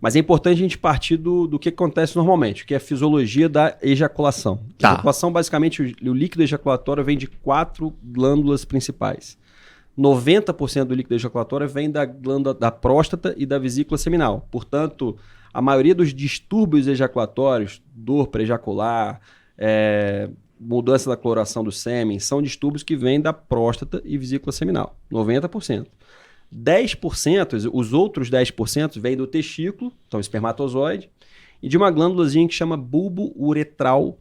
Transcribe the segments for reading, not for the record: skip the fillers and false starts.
Mas é importante a gente partir do que acontece normalmente, que é a fisiologia da ejaculação. Tá. A ejaculação, basicamente, o líquido ejaculatório vem de 4 glândulas principais. 90% do líquido ejaculatório vem da glândula da próstata e da vesícula seminal. Portanto, a maioria dos distúrbios ejaculatórios, dor pré-ejacular, mudança da coloração do sêmen, são distúrbios que vêm da próstata e vesícula seminal. 90%. 10%, os outros 10% vêm do testículo, então espermatozoide, e de uma glândulazinha que chama bulbo uretral,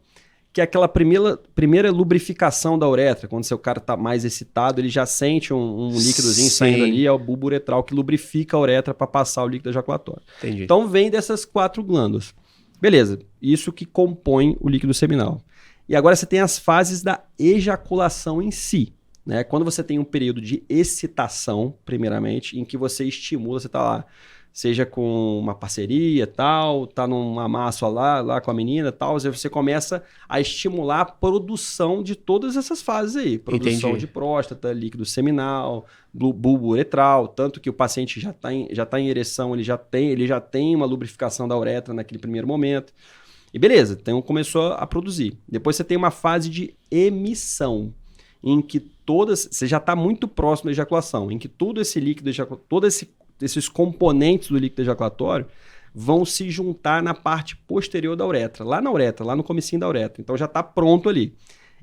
que é aquela primeira lubrificação da uretra. Quando seu cara está mais excitado, ele já sente um líquidozinho saindo ali, é o bulbo uretral que lubrifica a uretra para passar o líquido ejaculatório. Entendi. Então vem dessas 4 glândulas. Beleza, isso que compõe o líquido seminal. E agora você tem as fases da ejaculação em si. Né? Quando você tem um período de excitação, primeiramente, em que você estimula, você está lá, seja com uma parceria, tal, tá num amasso lá com a menina, tal, você começa a estimular a produção de todas essas fases aí. Produção de próstata, líquido seminal, bulbo uretral, tanto que o paciente já tá em ereção, ele já tem uma lubrificação da uretra naquele primeiro momento. E beleza, então começou a produzir. Depois você tem uma fase de emissão, em que você já está muito próximo da ejaculação, em que todo esse líquido, esses componentes do líquido ejaculatório vão se juntar na parte posterior da uretra, lá no comecinho da uretra. Então já está pronto ali.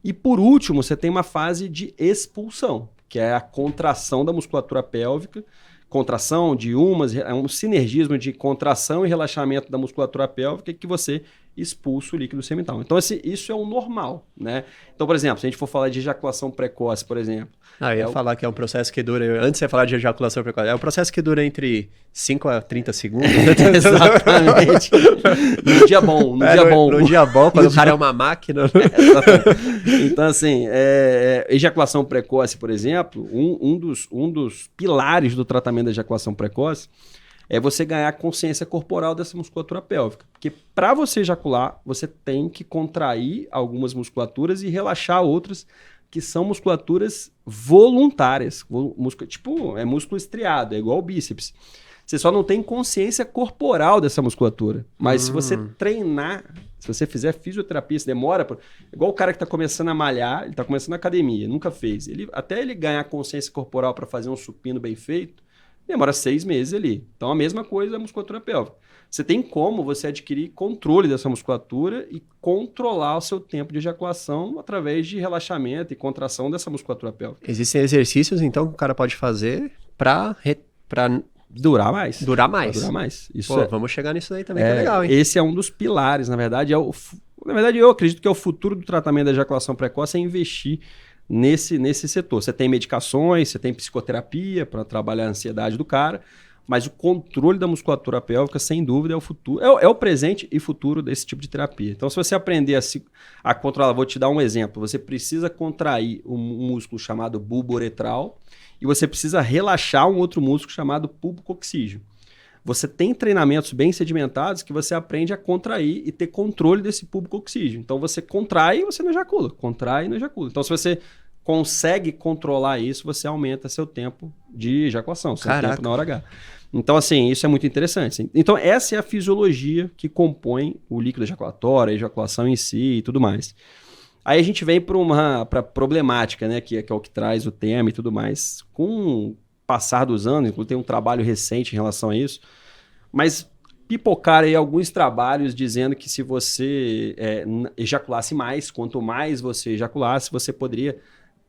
E por último, você tem uma fase de expulsão, que é a contração da musculatura pélvica, contração de é um sinergismo de contração e relaxamento da musculatura pélvica que você expulsa o líquido seminal. Então, isso é o normal, né? Então, por exemplo, se a gente for falar de ejaculação precoce, por exemplo... Eu ia falar que é um processo que dura... Antes de você falar de ejaculação precoce, é um processo que dura entre 5 a 30 segundos. Exatamente. No dia bom. No dia bom, quando o cara é uma máquina. Exatamente. Então, assim, ejaculação precoce, por exemplo, um dos pilares do tratamento da ejaculação precoce é você ganhar consciência corporal dessa musculatura pélvica. Porque para você ejacular, você tem que contrair algumas musculaturas e relaxar outras que são musculaturas voluntárias. Tipo, é músculo estriado, é igual o bíceps. Você só não tem consciência corporal dessa musculatura. Mas se você treinar, se você fizer fisioterapia, se demora... Igual o cara que está começando a malhar, ele está começando a academia, nunca fez. Até ele ganhar consciência corporal para fazer um supino bem feito, demora 6 meses ali. Então, a mesma coisa a musculatura pélvica. Você tem como você adquirir controle dessa musculatura e controlar o seu tempo de ejaculação através de relaxamento e contração dessa musculatura pélvica. Existem exercícios, então, que o cara pode fazer para durar mais. Durar mais. Pra durar mais. Isso vamos chegar nisso aí também, que é legal, hein? Esse é um dos pilares, na verdade. Na verdade, eu acredito que é o futuro do tratamento da ejaculação precoce é investir nesse setor. Você tem medicações, você tem psicoterapia para trabalhar a ansiedade do cara, mas o controle da musculatura pélvica, sem dúvida, é o futuro, é o presente e futuro desse tipo de terapia. Então, se você aprender a controlar, vou te dar um exemplo, você precisa contrair um músculo chamado bulbo uretral e você precisa relaxar um outro músculo chamado pulpo coxígeo. Você tem treinamentos bem sedimentados que você aprende a contrair e ter controle desse pulpo coxígeo. Então, você contrai e você não ejacula. Contrai e não ejacula. Então, se você consegue controlar isso, você aumenta seu tempo de ejaculação, seu tempo na hora H. Então, assim, isso é muito interessante. Então, essa é a fisiologia que compõe o líquido ejaculatório, a ejaculação em si e tudo mais. Aí a gente vem para a problemática, né, que é o que traz o tema e tudo mais. Com o passar dos anos, inclusive tem um trabalho recente em relação a isso, mas pipocaram aí alguns trabalhos dizendo que se você ejaculasse mais, quanto mais você ejaculasse, você poderia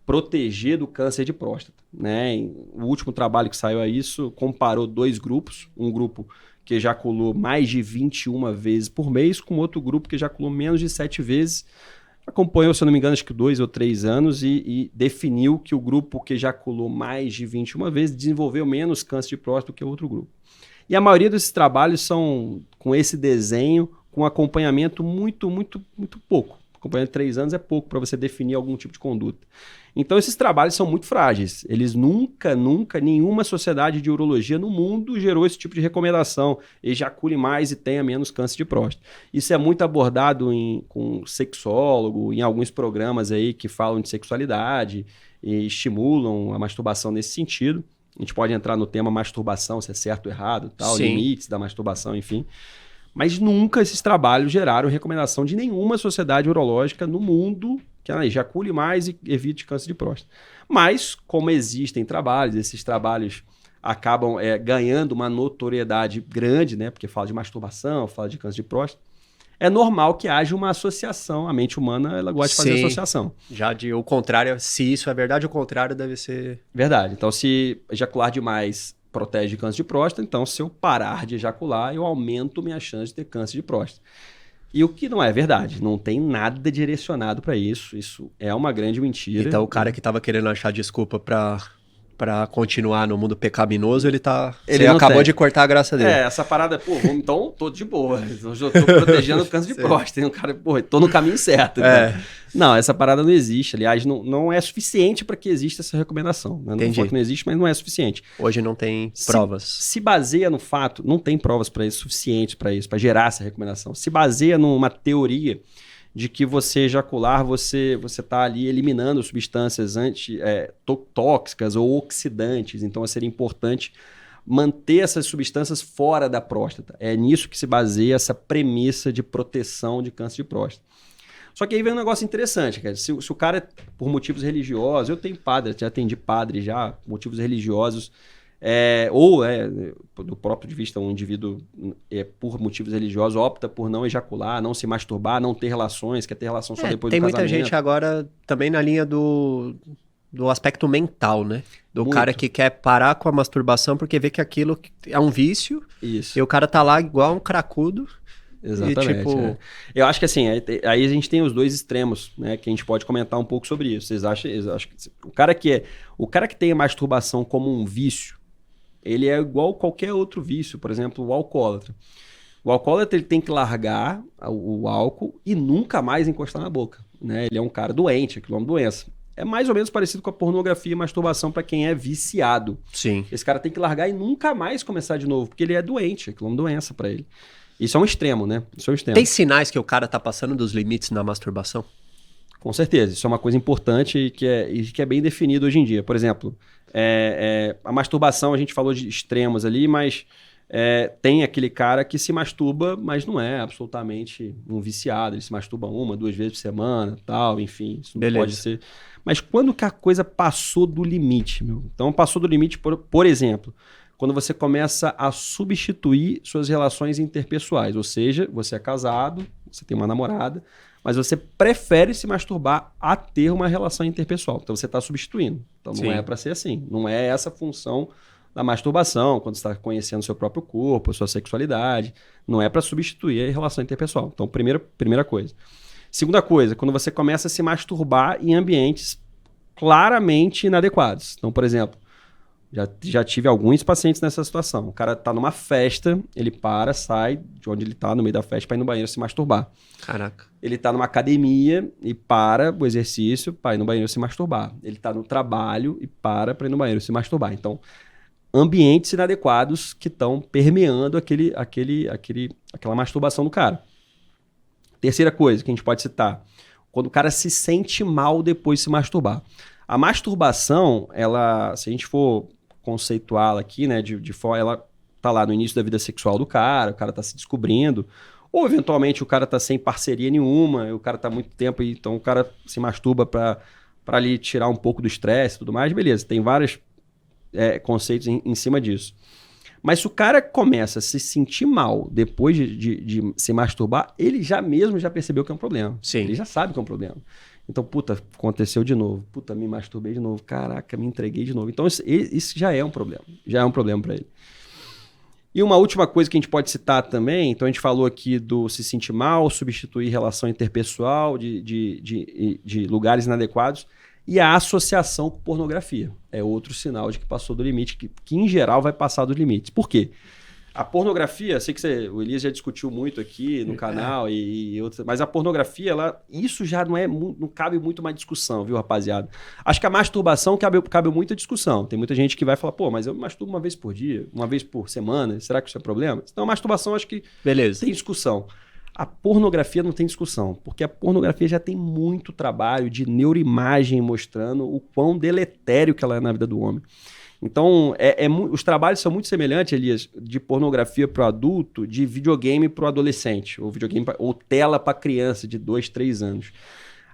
proteger do câncer de próstata, né? O último trabalho que saiu a isso comparou 2 grupos, um grupo que ejaculou mais de 21 vezes por mês, com outro grupo que ejaculou menos de 7 vezes, acompanhou, se eu não me engano, acho que 2 ou 3 anos e definiu que o grupo que ejaculou mais de 21 vezes desenvolveu menos câncer de próstata do que o outro grupo. E a maioria desses trabalhos são com esse desenho, com acompanhamento muito, muito, muito pouco. Acompanhamento de 3 anos é pouco para você definir algum tipo de conduta. Então, esses trabalhos são muito frágeis. Eles nunca, nenhuma sociedade de urologia no mundo gerou esse tipo de recomendação. Ejacule mais e tenha menos câncer de próstata. Isso é muito abordado com sexólogo, em alguns programas aí que falam de sexualidade e estimulam a masturbação nesse sentido. A gente pode entrar no tema masturbação, se é certo ou errado, tal, Sim. limites da masturbação, enfim. Mas nunca esses trabalhos geraram recomendação de nenhuma sociedade urológica no mundo que ejacule mais e evite câncer de próstata. Mas, como existem trabalhos, esses trabalhos acabam ganhando uma notoriedade grande, né? Porque fala de masturbação, fala de câncer de próstata. É normal que haja uma associação. A mente humana, ela gosta de fazer Sim. associação. Já de o contrário, se isso é verdade, o contrário deve ser... Verdade. Então, se ejacular demais protege de câncer de próstata, então se eu parar de ejacular, eu aumento minha chance de ter câncer de próstata. E o que não é verdade. Não tem nada direcionado para isso. Isso é uma grande mentira. Então o cara que tava querendo achar desculpa pra continuar no mundo pecaminoso, ele Ele você não acabou tem. de cortar a graça dele. Essa parada, então tô de boa. Eu tô protegendo o câncer de próstata. O cara, tô no caminho certo. Né? Não, essa parada não existe. Aliás, não é suficiente para que exista essa recomendação. Né? Não falo que não existe, mas não é suficiente. Hoje não tem provas. Se baseia no fato, não tem provas para isso suficientes para isso, para gerar essa recomendação. Se baseia numa teoria de que você ejacular, você está ali eliminando substâncias tóxicas ou oxidantes. Então, seria importante manter essas substâncias fora da próstata. É nisso que se baseia essa premissa de proteção de câncer de próstata. Só que aí vem um negócio interessante, cara. Se o cara, por motivos religiosos, eu tenho padre, já atendi padre já, motivos religiosos, do próprio de vista, um indivíduo por motivos religiosos opta por não ejacular, não se masturbar, não ter relações, quer ter relação só depois do casamento. Tem muita gente agora também na linha do aspecto mental, né? Do cara que quer parar com a masturbação porque vê que aquilo é um vício. Isso. E o cara tá lá igual um cracudo. Exatamente. Eu acho que assim, aí a gente tem os dois extremos, né? Que a gente pode comentar um pouco sobre isso. Vocês acham que o cara que tem a masturbação como um vício, ele é igual qualquer outro vício, por exemplo, o alcoólatra. O alcoólatra ele tem que largar o álcool e nunca mais encostar na boca, né? Ele é um cara doente, aquilo é uma doença. É mais ou menos parecido com a pornografia e masturbação para quem é viciado. Sim. Esse cara tem que largar e nunca mais começar de novo, porque ele é doente, aquilo é uma doença para ele. Isso é um extremo, né? Isso é um extremo. Tem sinais que o cara tá passando dos limites na masturbação? Com certeza. Isso é uma coisa importante e que é bem definido hoje em dia. Por exemplo, a masturbação, a gente falou de extremos ali, mas tem aquele cara que se masturba, mas não é absolutamente um viciado. Ele se masturba 1, 2 vezes por semana, tal, enfim. Isso não pode ser. Mas quando que a coisa passou do limite, meu? Então, passou do limite, por exemplo, quando você começa a substituir suas relações interpessoais. Ou seja, você é casado, você tem uma namorada, mas você prefere se masturbar a ter uma relação interpessoal. Então você está substituindo. Então não é para ser assim. Não é essa função da masturbação, quando você está conhecendo o seu próprio corpo, a sua sexualidade. Não é para substituir a relação interpessoal. Então, primeira coisa. Segunda coisa, quando você começa a se masturbar em ambientes claramente inadequados. Então, por exemplo, já tive alguns pacientes nessa situação. O cara tá numa festa, ele sai de onde ele tá, no meio da festa, para ir no banheiro se masturbar. Caraca. Ele tá numa academia e para o exercício para ir no banheiro se masturbar. Ele tá no trabalho e para ir no banheiro se masturbar. Então, ambientes inadequados que estão permeando aquela masturbação do cara. Terceira coisa que a gente pode citar, quando o cara se sente mal depois de se masturbar. A masturbação, se a gente for conceituá-la aqui, né, de forma, ela tá lá no início da vida sexual do cara, o cara tá se descobrindo, ou eventualmente o cara tá sem parceria nenhuma, o cara tá há muito tempo, então o cara se masturba para ali tirar um pouco do estresse e tudo mais, beleza, tem vários conceitos em cima disso. Mas se o cara começa a se sentir mal depois de se masturbar, ele já percebeu que é um problema. Sim. Ele já sabe que é um problema. Então, aconteceu de novo. Me masturbei de novo. Caraca, me entreguei de novo. Então, isso já é um problema. Já é um problema para ele. E uma última coisa que a gente pode citar também, então a gente falou aqui do se sentir mal, substituir relação interpessoal, de lugares inadequados, e a associação com pornografia. É outro sinal de que passou do limite, que em geral vai passar dos limites. Por quê? A pornografia, sei que o Elias já discutiu muito aqui no canal e outras, mas a pornografia, isso já não cabe muito mais discussão, viu, rapaziada? Acho que a masturbação cabe muita discussão. Tem muita gente que vai falar, mas eu me masturbo uma vez por dia, uma vez por semana, será que isso é problema? Então a masturbação acho que tem discussão. A pornografia não tem discussão, porque a pornografia já tem muito trabalho de neuroimagem mostrando o quão deletério que ela é na vida do homem. Então, os trabalhos são muito semelhantes, Elias, de pornografia para o adulto, de videogame para o adolescente, ou videogame ou tela para criança de 2, 3 anos.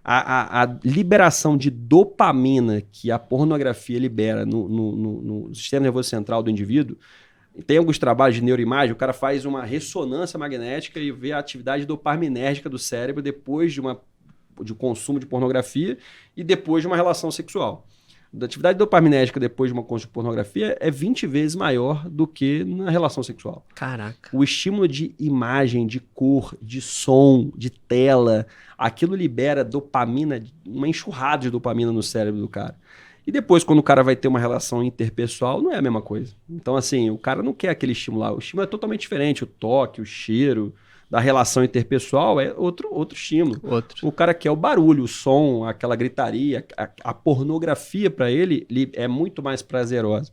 A liberação de dopamina que a pornografia libera no sistema nervoso central do indivíduo, tem alguns trabalhos de neuroimagem, o cara faz uma ressonância magnética e vê a atividade dopaminérgica do cérebro depois de um consumo de pornografia e depois de uma relação sexual. A atividade dopaminérgica depois de uma consumo de pornografia é 20 vezes maior do que na relação sexual. Caraca. O estímulo de imagem, de cor, de som, de tela, aquilo libera dopamina, uma enxurrada de dopamina no cérebro do cara. E depois, quando o cara vai ter uma relação interpessoal, não é a mesma coisa. Então, assim, o cara não quer aquele estímulo lá. O estímulo é totalmente diferente. O toque, o cheiro da relação interpessoal é outro estímulo. O cara quer o barulho, o som, aquela gritaria. A pornografia, para ele, é muito mais prazerosa.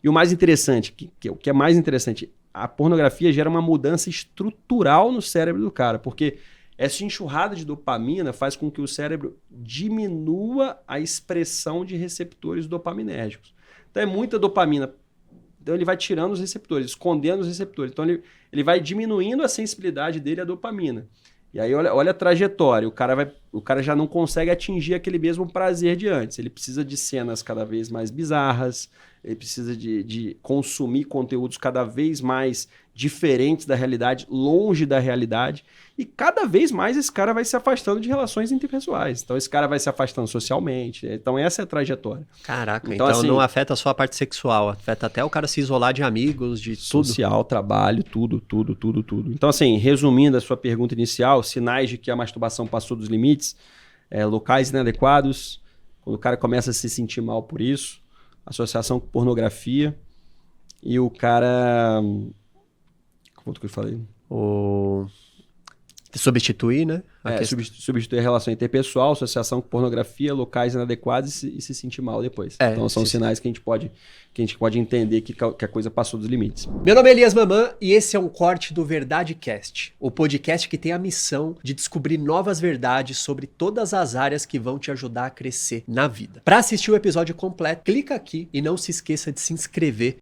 E o mais interessante, o que é mais interessante, a pornografia gera uma mudança estrutural no cérebro do cara, porque essa enxurrada de dopamina faz com que o cérebro diminua a expressão de receptores dopaminérgicos. Então é muita dopamina. Então ele vai tirando os receptores, escondendo os receptores. Então ele vai diminuindo a sensibilidade dele à dopamina. E aí olha a trajetória. O cara já não consegue atingir aquele mesmo prazer de antes. Ele precisa de cenas cada vez mais bizarras, ele precisa de consumir conteúdos cada vez mais diferentes da realidade, longe da realidade. E cada vez mais esse cara vai se afastando de relações interpessoais. Então esse cara vai se afastando socialmente. Então essa é a trajetória. Caraca, então assim, não afeta só a parte sexual, afeta até o cara se isolar de amigos, de tudo. Social, trabalho, tudo. Então assim, resumindo a sua pergunta inicial, sinais de que a masturbação passou dos limites, locais inadequados, quando o cara começa a se sentir mal por isso, associação com pornografia e o cara... Quanto que eu falei? Substituir, né? Substituir a relação interpessoal, associação com pornografia, locais inadequados e se sentir mal depois. Então são sinais que a gente pode entender que a coisa passou dos limites. Meu nome é Elias Mamã e esse é um corte do Verdade Cast, o podcast que tem a missão de descobrir novas verdades sobre todas as áreas que vão te ajudar a crescer na vida. Para assistir o episódio completo, clica aqui e não se esqueça de se inscrever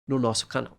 no nosso canal.